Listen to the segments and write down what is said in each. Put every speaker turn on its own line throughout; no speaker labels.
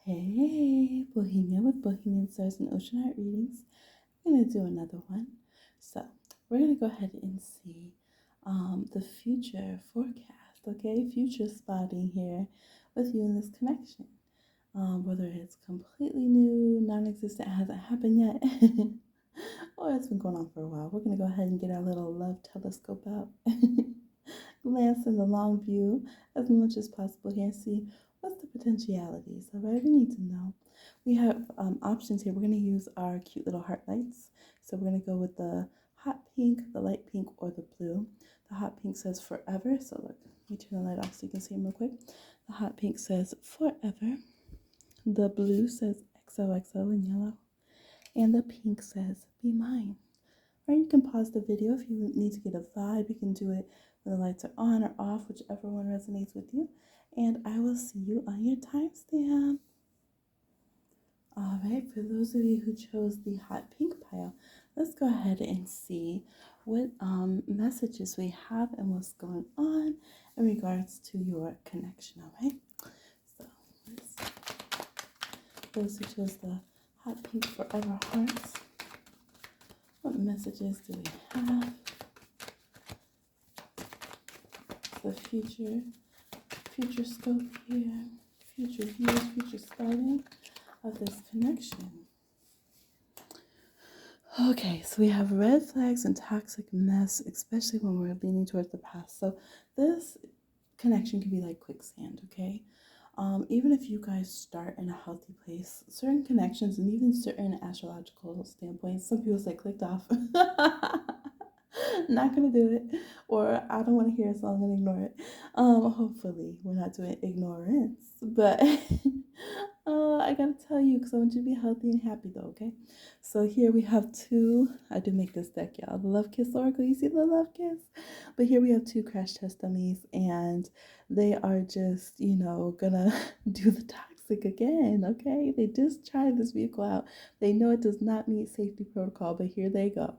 Hey, Bohemia with Bohemian Stars and Ocean Art Readings. We're going to do another one. So, we're going to go ahead and see the future forecast, okay? Future spotting here with you in this connection. Whether it's completely new, non-existent, hasn't happened yet, or it's been going on for a while. We're going to go ahead and get our little love telescope out. Glance in the long view as much as possible here and see what's the potentialities. All right, we need to know. We have options here. We're going to use our cute little heart lights. So we're going to go with the hot pink, the light pink, or the blue. The hot pink says forever. So look, let me turn the light off so you can see them real quick. The hot pink says forever. The blue says XOXO in yellow. And the pink says be mine. Or you can pause the video if you need to get a vibe. You can do it when the lights are on or off, whichever one resonates with you. And I will see you on your timestamp. All right, for those of you who chose the hot pink pile, let's go ahead and see what messages we have and what's going on in regards to your connection, all right? So, those who chose the hot pink forever hearts, what messages do we have? The future scope here, future views, future spotting of this connection. Okay, so we have red flags and toxic mess, especially when we're leaning towards the past. So this connection can be like quicksand, okay? Even if you guys start in a healthy place, certain connections and even certain astrological standpoints, some people say clicked off. Not gonna do it, or I don't want to hear it, so I'm gonna ignore it. Hopefully we're not doing ignorance, but I gotta tell you because I want you to be healthy and happy though, okay? So here we have two. I did make this deck, y'all. The Love Kiss Oracle. You see the Love Kiss? But here we have two crash test dummies, and they are just, gonna do the toxic again, okay? They just tried this vehicle out. They know it does not meet safety protocol, but here they go.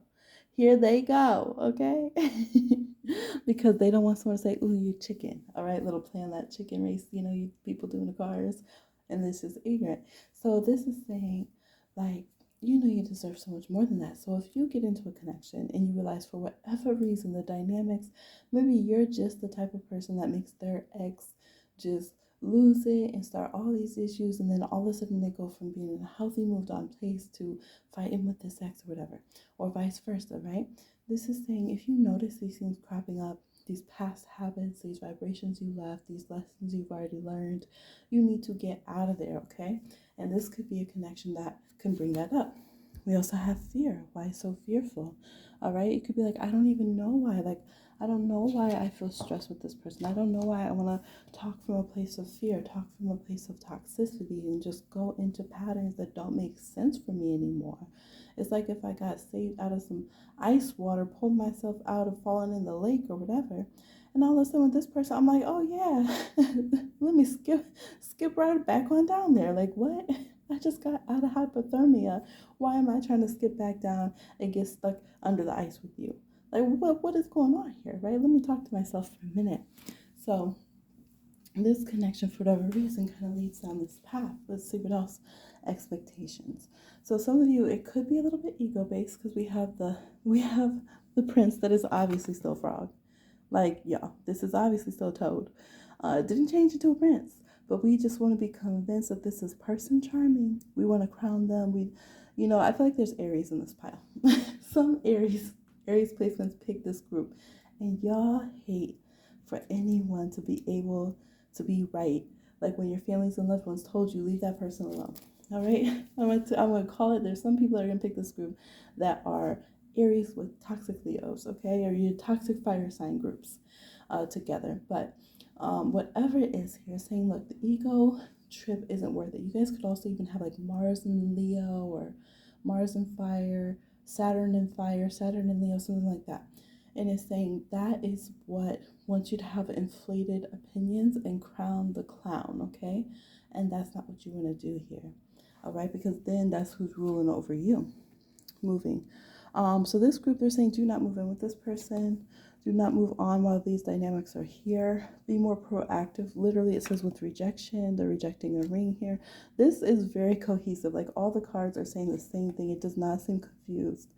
Here they go, okay? Because they don't want someone to say, ooh, you chicken. All right, little play on that chicken race, you people do in the cars. And this is ignorant. So this is saying, like, you deserve so much more than that. So if you get into a connection and you realize for whatever reason the dynamics, maybe you're just the type of person that makes their ex just lose it and start all these issues, and then all of a sudden they go from being in a healthy, moved on place to fighting with this ex or whatever, or vice versa, right? This is saying if you notice these things cropping up, these past habits, these vibrations you left, these lessons you've already learned, you need to get out of there, okay? And this could be a connection that can bring that up. We also have fear. Why so fearful? All right, it could be like, I don't even know why. Like, I don't know why I feel stressed with this person. I don't know why I want to talk from a place of fear, talk from a place of toxicity, and just go into patterns that don't make sense for me anymore. It's like if I got saved out of some ice water, pulled myself out of falling in the lake or whatever, and all of a sudden with this person, I'm like, oh yeah, let me skip right back on down there. Like, what? I just got out of hypothermia. Why am I trying to skip back down and get stuck under the ice with you? Like, what is going on here, right? Let me talk to myself for a minute. So this connection, for whatever reason, kind of leads down this path. Let's see what else. Expectations. So some of you, it could be a little bit ego-based because we have the prince that is obviously still a frog. Like, yeah, this is obviously still a toad. Didn't change into a prince. But we just want to be convinced that this is person charming. We want to crown them. I feel like there's Aries in this pile. Some Aries placements pick this group. And y'all hate for anyone to be able to be right. Like when your families and loved ones told you, leave that person alone. All right? I'm going to call it, there's some people that are going to pick this group that are Aries with toxic Leos, okay? Or your toxic fire sign groups together. But whatever it is here, saying, look, the ego trip isn't worth it. You guys could also even have like Mars and Leo, or Mars and fire, Saturn and fire, Saturn and Leo, something like that. And it's saying that is what wants you to have inflated opinions and crown the clown, okay? And that's not what you want to do here, all right? Because then that's who's ruling over you. Moving So this group, they're saying do not move in with this person. Do not move on while these dynamics are here. Be more proactive. Literally, it says with rejection, they're rejecting a ring here. This is very cohesive. Like all the cards are saying the same thing. It does not seem confused.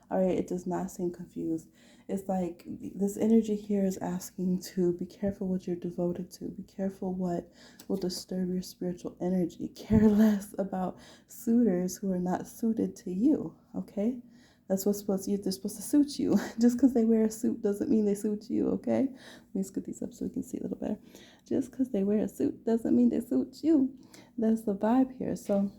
All right, it does not seem confused. It's like this energy here is asking to be careful what you're devoted to. Be careful what will disturb your spiritual energy. Care less about suitors who are not suited to you, okay? That's what's supposed to, they're supposed to suit you. Just because they wear a suit doesn't mean they suit you, okay? Let me scoot these up so we can see a little better. Just because they wear a suit doesn't mean they suit you. That's the vibe here. So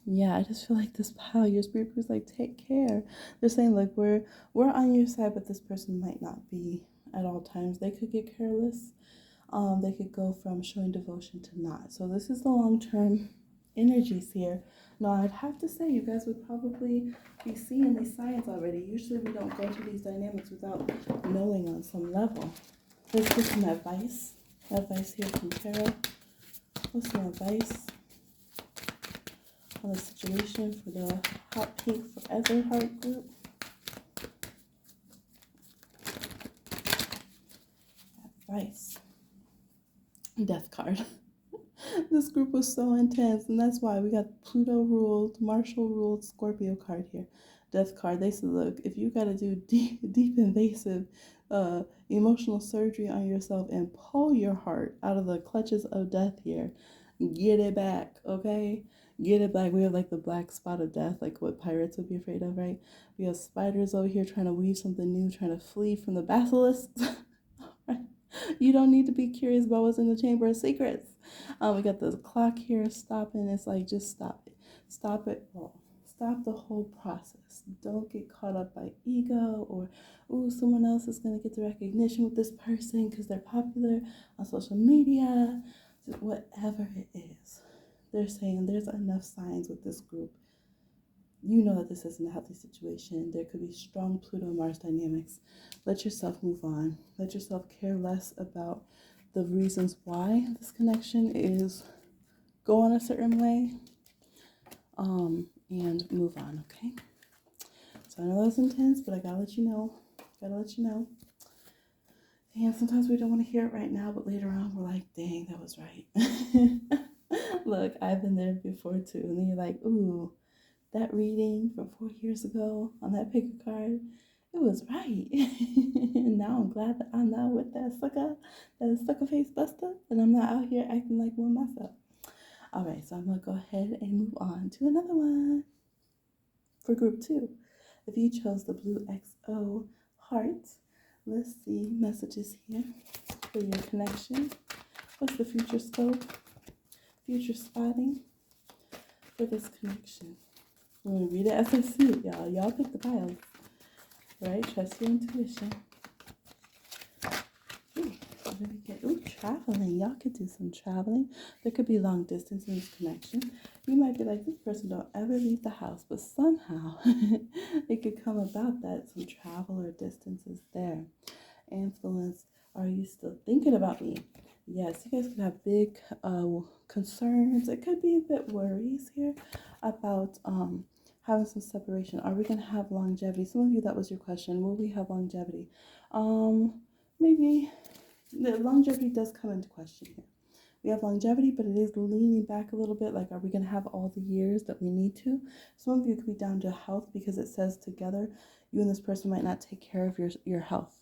yeah, I just feel like this pile, your spirit is like, take care. They're saying, like, we're on your side, but this person might not be at all times. They could get careless. They could go from showing devotion to not. So this is the long-term energies here. Now, I'd have to say you guys would probably be seeing these signs already. Usually we don't go through these dynamics without knowing on some level. Let's get some advice. Advice here from Tarot. What's some advice on the situation for the Hot Pink Forever Heart group? Advice. Death card. This group was so intense, and that's why we got Pluto ruled, Martial ruled Scorpio card here. Death card. They said, look, if you got to do deep invasive emotional surgery on yourself and pull your heart out of the clutches of death here, get it back, okay? Get it back. We have like the black spot of death, like what pirates would be afraid of, right? We have spiders over here trying to weave something new, trying to flee from the basilisk. You don't need to be curious about what's in the Chamber of Secrets. We got the clock here stopping. It's like, just stop it. Stop it all. Stop the whole process. Don't get caught up by ego or, ooh, someone else is going to get the recognition with this person because they're popular on social media. Whatever it is. They're saying there's enough signs with this group. You know that this isn't a healthy situation. There could be strong Pluto-Mars dynamics. Let yourself move on. Let yourself care less about the reasons why this connection is going a certain way, and move on, okay? So I know that's intense, but I gotta let you know. Gotta let you know. And sometimes we don't want to hear it right now, but later on we're like, dang, that was right. Look, I've been there before too. And then you're like, ooh, that reading from 4 years ago on that picker card, it was right. And now I'm glad that I'm not with that sucker face buster, and I'm not out here acting like one myself. All right, so I'm going to go ahead and move on to another one for group 2. If you chose the blue XO heart, let's see messages here for your connection. What's the future scope, future spotting for this connection? I'm going to read it as I see it, y'all. Y'all pick the piles, right? Trust your intuition. Ooh, traveling. Y'all could do some traveling. There could be long distance in this connection. You might be like, this person don't ever leave the house, but somehow it could come about that some travel or distance is there. Influence. Are you still thinking about me? Yes, you guys could have big concerns. It could be a bit worries here about having some separation. Are we going to have longevity? Some of you, that was your question. Will we have longevity? Maybe. The longevity does come into question here. We have longevity, but it is leaning back a little bit. Like, are we going to have all the years that we need to? Some of you could be down to health, because it says together, you and this person might not take care of your health.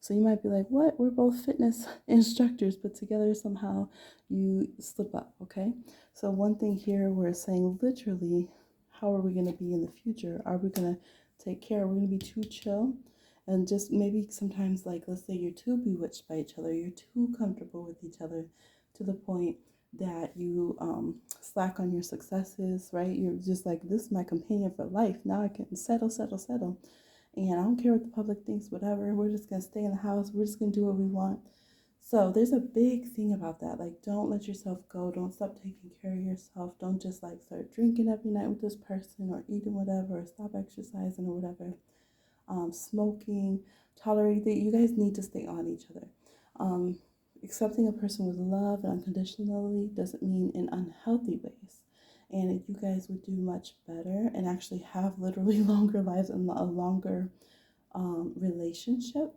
So you might be like, what? We're both fitness instructors, but together somehow you slip up, okay? So one thing here, we're saying literally, how are we going to be in the future? Are we going to take care? Are we going to be too chill? And just maybe sometimes, like, let's say you're too bewitched by each other, you're too comfortable with each other to the point that you slack on your successes, right? You're just like, this is my companion for life. Now I can settle. And I don't care what the public thinks, whatever. We're just going to stay in the house. We're just going to do what we want. So there's a big thing about that. Like, don't let yourself go. Don't stop taking care of yourself. Don't just like start drinking every night with this person or eating whatever or stop exercising or whatever. Smoking, tolerating that. You guys need to stay on each other. Accepting a person with love and unconditionally doesn't mean in unhealthy ways. and you guys would do much better and actually have literally longer lives and a longer relationship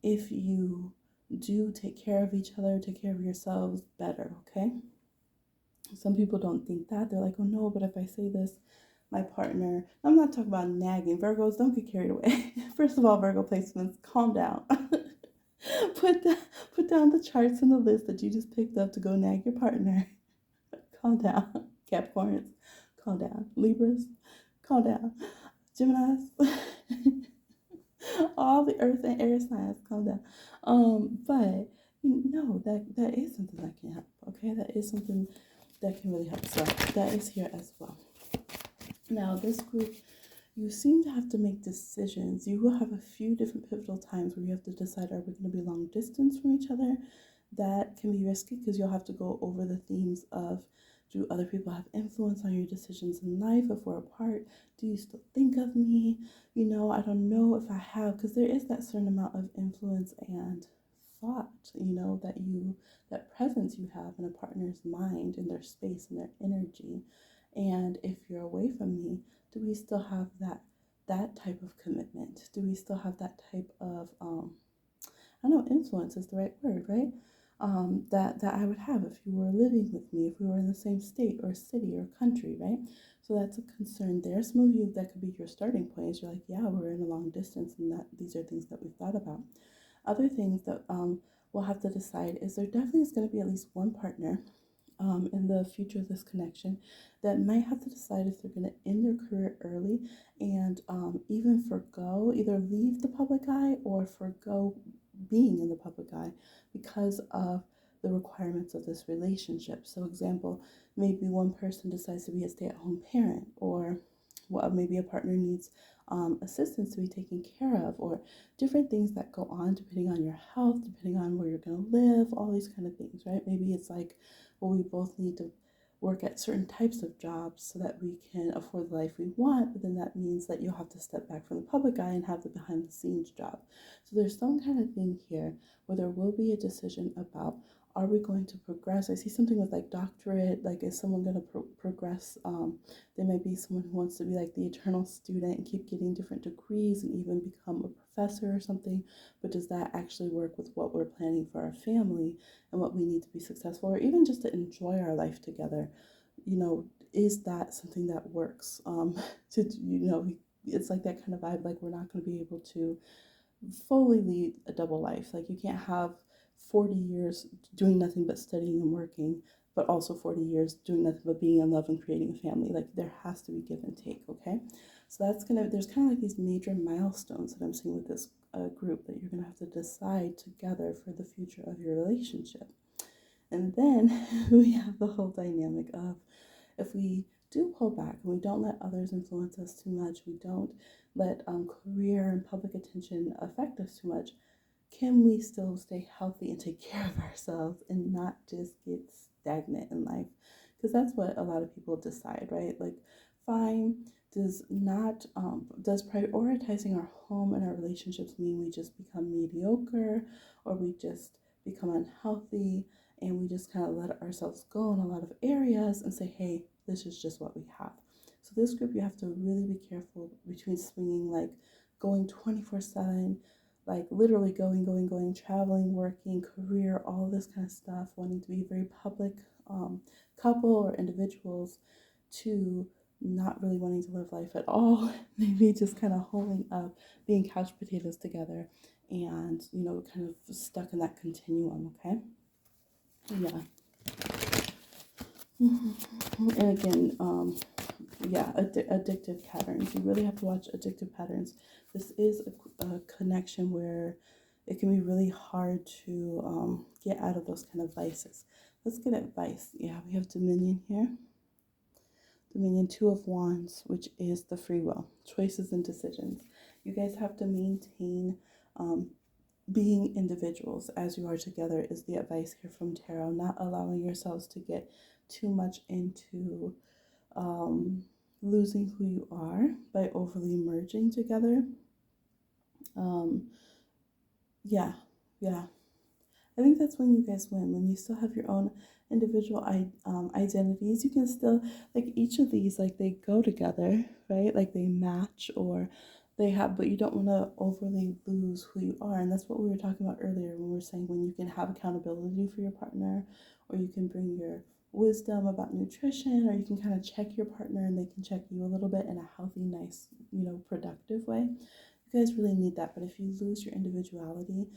if you do take care of each other, take care of yourselves better, okay? Some people don't think that. They're like, oh no, but if I say this, my partner, I'm not talking about nagging. Virgos, don't get carried away. First of all, Virgo placements, calm down. put, the, put down the charts and the list that you just picked up to go nag your partner. Calm down. Capricorns, calm down. Libras, calm down. Geminis, all the earth and air signs, calm down. But you know that is something that can help. Okay, that is something that can really help. So that is here as well. Now this group, you seem to have to make decisions. You will have a few different pivotal times where you have to decide, are we going to be long distance from each other? That can be risky because you'll have to go over the themes of, do other people have influence on your decisions in life if we're apart? Do you still think of me? You know, I don't know if I have, because there is that certain amount of influence and thought, you know, that presence you have in a partner's mind, in their space, in their energy. And if you're away from me, do we still have that type of commitment? Do we still have that type of I know influence is the right word, right? That I would have if you were living with me, if we were in the same state or city or country, right? So that's a concern there. Some of you, that could be your starting point. Is you're like, yeah, we're in a long distance, and that these are things that we've thought about. Other things that we'll have to decide is there definitely is going to be at least one partner in the future of this connection that might have to decide if they're going to end their career early and even forgo, either leave the public eye or forgo being in the public eye because of the requirements of this relationship. So example, maybe one person decides to be a stay-at-home parent, or well, maybe a partner needs assistance to be taken care of, or different things that go on depending on your health, depending on where you're going to live, all these kind of things, right? Maybe it's like, well, we both need to work at certain types of jobs so that we can afford the life we want, but then that means that you'll have to step back from the public eye and have the behind the scenes job. So there's some kind of thing here where there will be a decision about, are we going to progress? I see something with like doctorate, like is someone going to progress? There might be someone who wants to be like the eternal student and keep getting different degrees and even become a professor or something, but does that actually work with what we're planning for our family and what we need to be successful, or even just to enjoy our life together? You know, is that something that works? To, you know, it's like that kind of vibe, like we're not going to be able to fully lead a double life. Like you can't have 40 years doing nothing but studying and working, but also 40 years doing nothing but being in love and creating a family. Like there has to be give and take, okay? So there's kind of like these major milestones that I'm seeing with this group that you're gonna have to decide together for the future of your relationship. And then we have the whole dynamic of, if we do pull back and we don't let others influence us too much, we don't let career and public attention affect us too much, can we still stay healthy and take care of ourselves and not just get stagnant in life? Because that's what a lot of people decide, right? Like, fine, does prioritizing our home and our relationships mean we just become mediocre, or we just become unhealthy and we just kind of let ourselves go in a lot of areas and say, hey, this is just what we have? So this group, you have to really be careful between swinging, like going 24/7, like literally going, traveling, working, career, all this kind of stuff, wanting to be a very public couple or individuals, to not really wanting to live life at all, maybe just kind of holding up, being couch potatoes together, and, you know, kind of stuck in that continuum, okay? Yeah. And again, yeah, addictive patterns. You really have to watch addictive patterns. This is a connection where it can be really hard to get out of those kind of vices. Let's get advice. Yeah, we have Dominion here. Dominion, Two of Wands, which is the free will, choices and decisions. You guys have to maintain being individuals as you are together is the advice here from Tarot. Not allowing yourselves to get too much into losing who you are by overly merging together. Yeah. I think that's when you guys win, when you still have your own individual identities, you can still, like, each of these, like, they go together, right? Like, they match, or they have, but you don't want to overly lose who you are. And that's what we were talking about earlier when we were saying when you can have accountability for your partner, or you can bring your wisdom about nutrition, or you can kind of check your partner and they can check you a little bit in a healthy, nice, productive way. You guys really need that. But if you lose your individuality,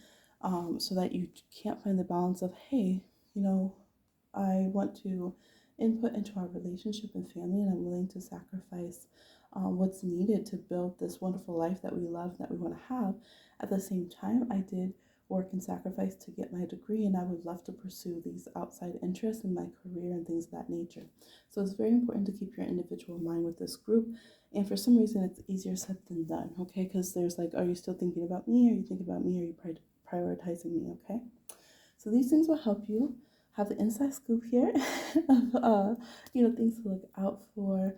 so that you can't find the balance of, hey, you know, I want to input into our relationship and family, and I'm willing to sacrifice what's needed to build this wonderful life that we love, that we want to have. At the same time, I did work and sacrifice to get my degree, and I would love to pursue these outside interests in my career and things of that nature. So it's very important to keep your individual mind with this group. And for some reason, it's easier said than done, okay? Because there's like, are you still thinking about me? Are you thinking about me? Are you prioritizing me, okay? So these things will help you have the inside scoop here of things to look out for,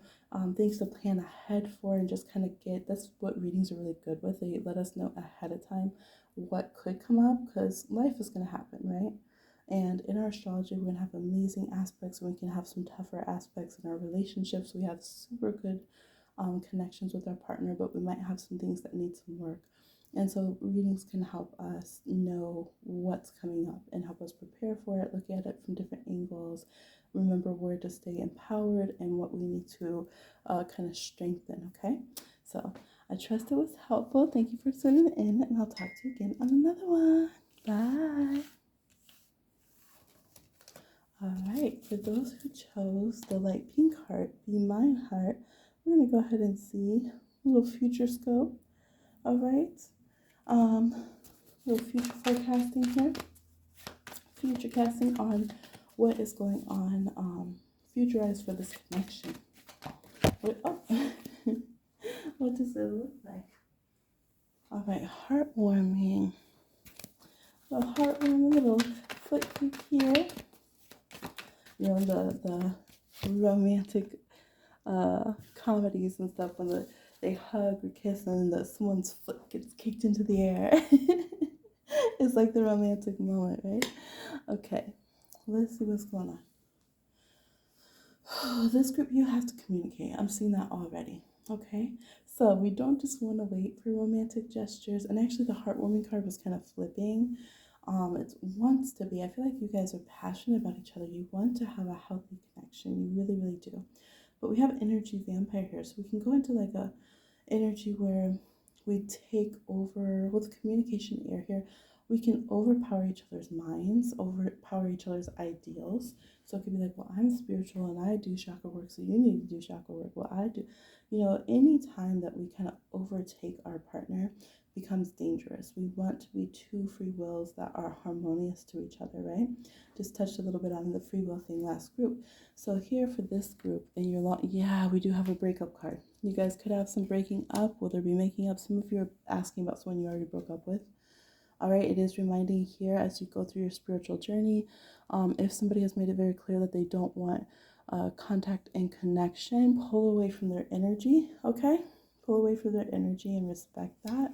things to plan ahead for, and just kind of get. That's what readings are really good with. They let us know ahead of time what could come up, because life is going to happen, right? And in our astrology, we're going to have amazing aspects, and we can have some tougher aspects in our relationships. We have super good connections with our partner, but we might have some things that need some work. And so readings can help us know what's coming up and help us prepare for it, look at it from different angles, remember where to stay empowered and what we need to kind of strengthen, okay? So I trust it was helpful. Thank you for tuning in, and I'll talk to you again on another one. Bye. All right, for those who chose the light pink heart, Be Mine heart, we're going to go ahead and see a little future scope. All right, little future forecasting here. Future casting on what is going on, futurized for this connection. What does it look like? All right, heartwarming. A heartwarming little foot kick here. The romantic comedies and stuff when they hug or kiss and someone's foot gets kicked into the air. It's like the romantic moment, right? Okay, let's see what's going on. This group, you have to communicate. I'm seeing that already. Okay, so we don't just want to wait for romantic gestures. And actually, the heartwarming card was kind of flipping. It wants to be. I feel like you guys are passionate about each other. You want to have a healthy connection. You really, really do. But we have energy vampire here, so we can go into like a energy where we take over with communication air here. We can overpower each other's minds, overpower each other's ideals. So it could be like, well, I'm spiritual and I do chakra work, so you need to do chakra work. Well, I do. Any time that we kind of overtake our partner becomes dangerous. We want to be two free wills that are harmonious to each other, right? Just touched a little bit on the free will thing last group. So here for this group, and yeah, we do have a breakup card. You guys could have some breaking up. Will there be making up? Some of you are asking about someone you already broke up with. All right, it is reminding here as you go through your spiritual journey, if somebody has made it very clear that they don't want contact and connection, pull away from their energy, okay? Pull away from their energy and respect that.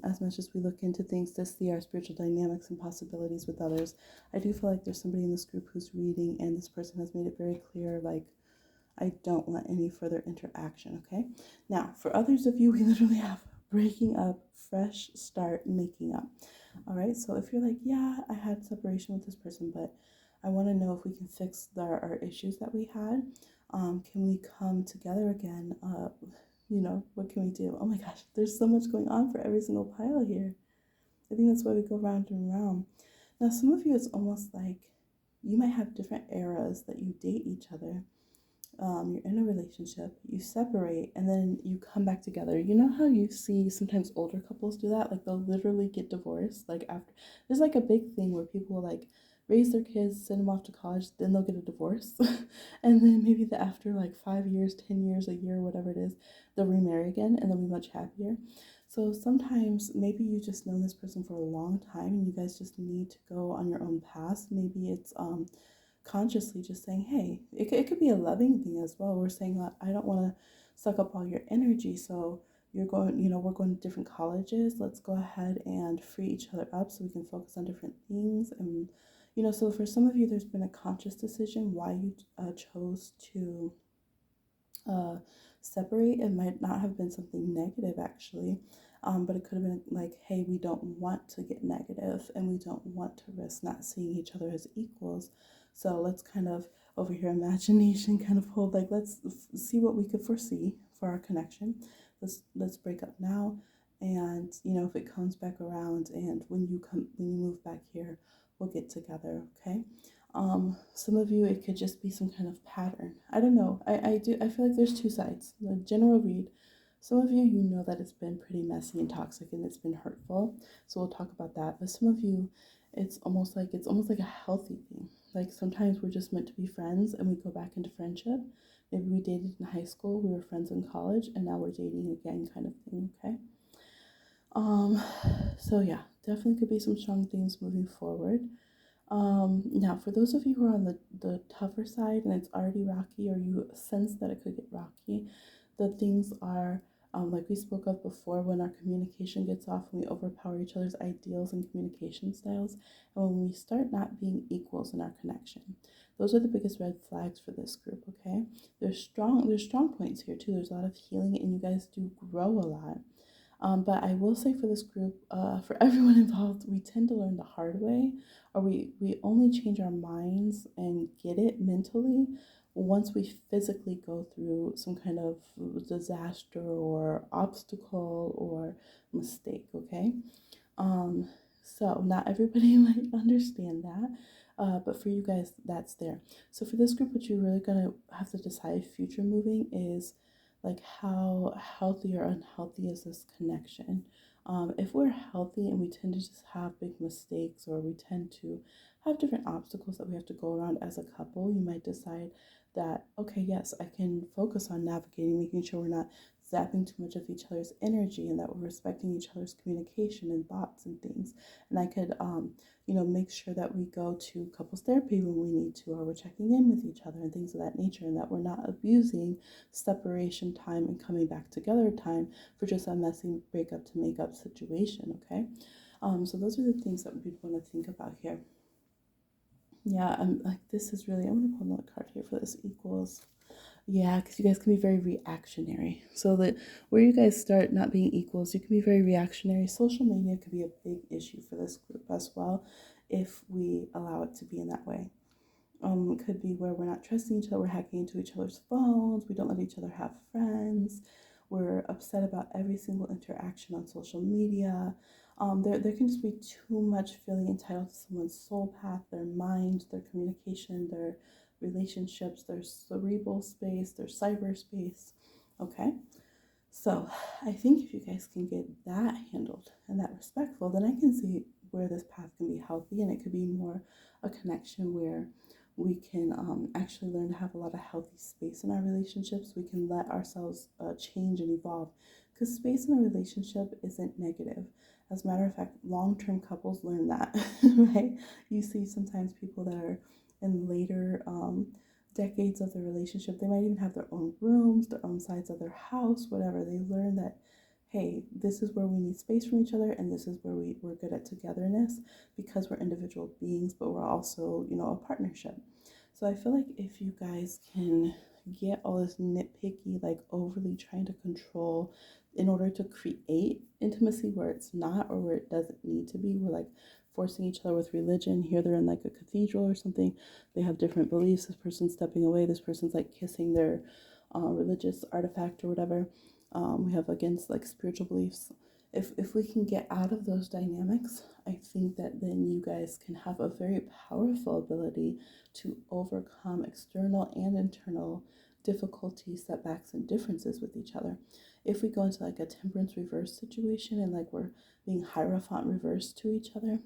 As much as we look into things to see our spiritual dynamics and possibilities with others, I do feel like there's somebody in this group who's reading and this person has made it very clear, like, I don't want any further interaction, okay? Now, for others of you, we literally have breaking up, fresh start, making up. All right, so if you're like, yeah, I had separation with this person, but I want to know if we can fix our issues that we had. Can we come together again? What can we do? Oh my gosh, there's so much going on for every single pile here. I think that's why we go round and round. Now, some of you, it's almost like you might have different eras that you date each other. You're in a relationship, you separate, and then you come back together. You know how you see sometimes older couples do that? Like they'll literally get divorced. Like after, there's like a big thing where people like raise their kids, send them off to college, then they'll get a divorce. And then maybe after like 5 years, 10 years, a year, whatever it is, they'll remarry again and they'll be much happier. So sometimes maybe you just know this person for a long time and you guys just need to go on your own path. Maybe it's consciously just saying, hey, it could be a loving thing as well. We're saying that I don't want to suck up all your energy, so we're going to different colleges. Let's go ahead and free each other up so we can focus on different things and So for some of you, there's been a conscious decision why you chose to separate. It might not have been something negative actually, but it could have been like, hey, we don't want to get negative and we don't want to risk not seeing each other as equals. So let's kind of over here imagination kind of hold like let's see what we could foresee for our connection. Let's break up now, and if it comes back around and when you move back here, we'll get together, okay? Some of you, it could just be some kind of pattern. I don't know. I feel like there's two sides. The general read. Some of you, that it's been pretty messy and toxic and it's been hurtful. So we'll talk about that. But some of you, it's almost like a healthy thing. Like sometimes we're just meant to be friends and we go back into friendship. Maybe we dated in high school, we were friends in college, and now we're dating again, kind of thing, okay? So yeah, definitely could be some strong themes moving forward. Now, for those of you who are on the tougher side and it's already rocky, or you sense that it could get rocky, the things are, like we spoke of before, when our communication gets off, when we overpower each other's ideals and communication styles, and when we start not being equals in our connection. Those are the biggest red flags for this group, okay? There's strong points here too. There's a lot of healing and you guys do grow a lot. But I will say for this group, for everyone involved, we tend to learn the hard way, or we only change our minds and get it mentally once we physically go through some kind of disaster or obstacle or mistake, okay? So not everybody might understand that, but for you guys, that's there. So for this group, what you're really gonna have to decide future moving is like how healthy or unhealthy is this connection. If we're healthy and we tend to just have big mistakes, or we tend to have different obstacles that we have to go around as a couple, you might decide that, okay, yes, I can focus on navigating, making sure we're not zapping too much of each other's energy, and that we're respecting each other's communication and thoughts and things. And I could, make sure that we go to couples therapy when we need to, or we're checking in with each other and things of that nature, and that we're not abusing separation time and coming back together time for just a messy breakup to make up situation, okay? So those are the things that we want to think about here. Yeah, I'm like, this is really, I'm gonna pull another card here for this equals. Yeah, because you guys can be very reactionary. So that where you guys start not being equals, you can be very reactionary. Social media could be a big issue for this group as well, if we allow it to be in that way. It could be where we're not trusting each other, we're hacking into each other's phones, we don't let each other have friends, we're upset about every single interaction on social media. There can just be too much feeling entitled to someone's soul path, their mind, their communication, their relationships, their cerebral space, their cyberspace. Okay? So I think if you guys can get that handled and that respectful, then I can see where this path can be healthy, and it could be more a connection where we can actually learn to have a lot of healthy space in our relationships. We can let ourselves change and evolve, because space in a relationship isn't negative. As a matter of fact, long-term couples learn that, right? You see sometimes people that are in later decades of the relationship, they might even have their own rooms, their own sides of their house, whatever. They learn that, hey, this is where we need space from each other, and this is where we're good at togetherness, because we're individual beings, but we're also, a partnership. So I feel like if you guys can get all this nitpicky, like overly trying to control in order to create intimacy where it's not, or where it doesn't need to be, we're like forcing each other with religion. Here they're in like a cathedral or something, they have different beliefs, this person's stepping away, this person's like kissing their religious artifact or whatever. We have against like spiritual beliefs. If we can get out of those dynamics, I think that then you guys can have a very powerful ability to overcome external and internal difficulties, setbacks, and differences with each other. If we go into like a temperance reverse situation, and like we're being Hierophant reverse to each other,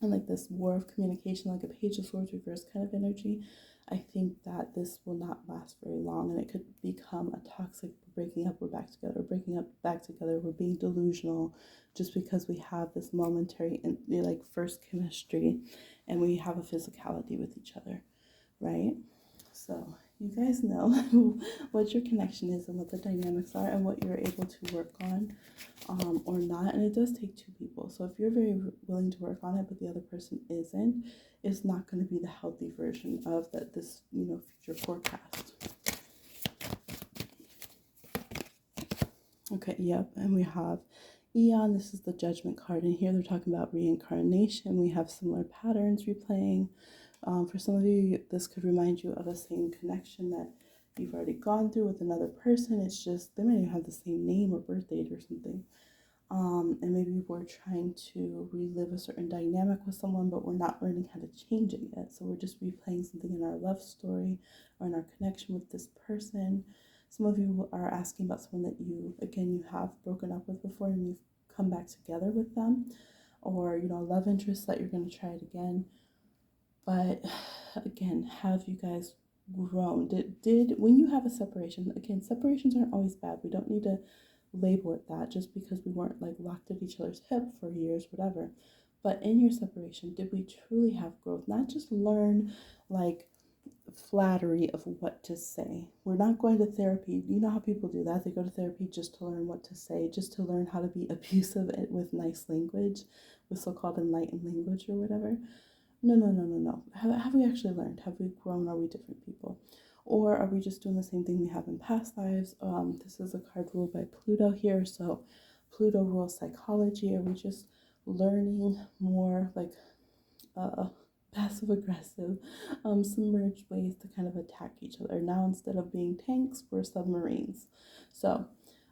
and like this war of communication, like a Page of Swords reverse kind of energy, I think that this will not last very long, and it could become a toxic breaking up, we're back together, breaking up, back together, we're being delusional just because we have this momentary and like first chemistry and we have a physicality with each other, right? So you guys know what your connection is and what the dynamics are and what you're able to work on or not. And it does take two people. So if you're very willing to work on it, but the other person isn't, it's not going to be the healthy version of that this, future forecast. Okay, yep. And we have Eon. This is the judgment card. And here they're talking about reincarnation. We have similar patterns replaying. For some of you, this could remind you of a same connection that you've already gone through with another person. It's just they might even have the same name or birth date or something. And maybe we're trying to relive a certain dynamic with someone, but we're not learning how to change it yet. So we're just replaying something in our love story or in our connection with this person. Some of you are asking about someone that you have broken up with before and you've come back together with them, or, love interest that you're going to try it again. But again, have you guys grown? Did when you have a separation, again, separations aren't always bad. We don't need to label it that just because we weren't like locked at each other's hip for years, whatever. But in your separation, did we truly have growth? Not just learn like flattery of what to say. We're not going to therapy. You know how people do that? They go to therapy just to learn what to say, just to learn how to be abusive with nice language, with so-called enlightened language or whatever. No. Have we actually learned? Have we grown? Are we different people? Or are we just doing the same thing we have in past lives? This is a card ruled by Pluto here. So Pluto rules psychology. Are we just learning more like passive aggressive, submerged ways to kind of attack each other? Now, instead of being tanks, we're submarines. So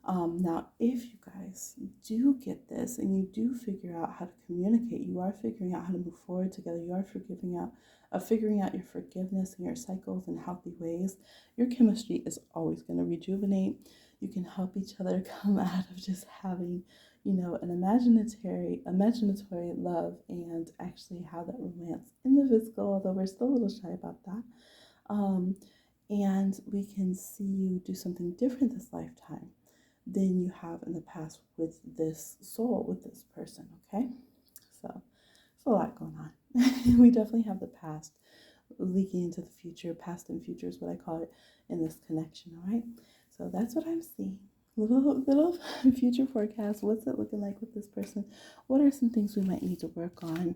now, if you guys do get this and you do figure out how to communicate, you are figuring out how to move forward together, you are figuring out your forgiveness and your cycles in healthy ways, your chemistry is always going to rejuvenate. You can help each other come out of just having, an imaginatory love and actually have that romance in the physical, although we're still a little shy about that. And we can see you do something different this lifetime than you have in the past with this soul, with this person, okay? So, there's a lot going on. We definitely have the past leaking into the future. Past and future is what I call it in this connection, all right? So that's what I'm seeing. Little future forecast. What's it looking like with this person? What are some things we might need to work on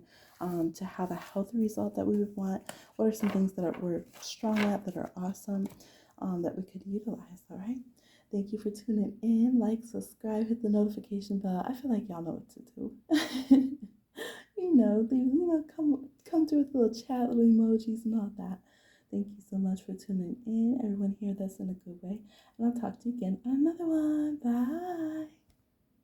to have a healthy result that we would want? What are some things that we're strong at, that are awesome, that we could utilize, all right? Thank you for tuning in. Like, subscribe, hit the notification bell. I feel like y'all know what to do. Come through with a little chat, little emojis and all that. Thank you so much for tuning in. Everyone here that's in a good way. And I'll talk to you again on another one. Bye.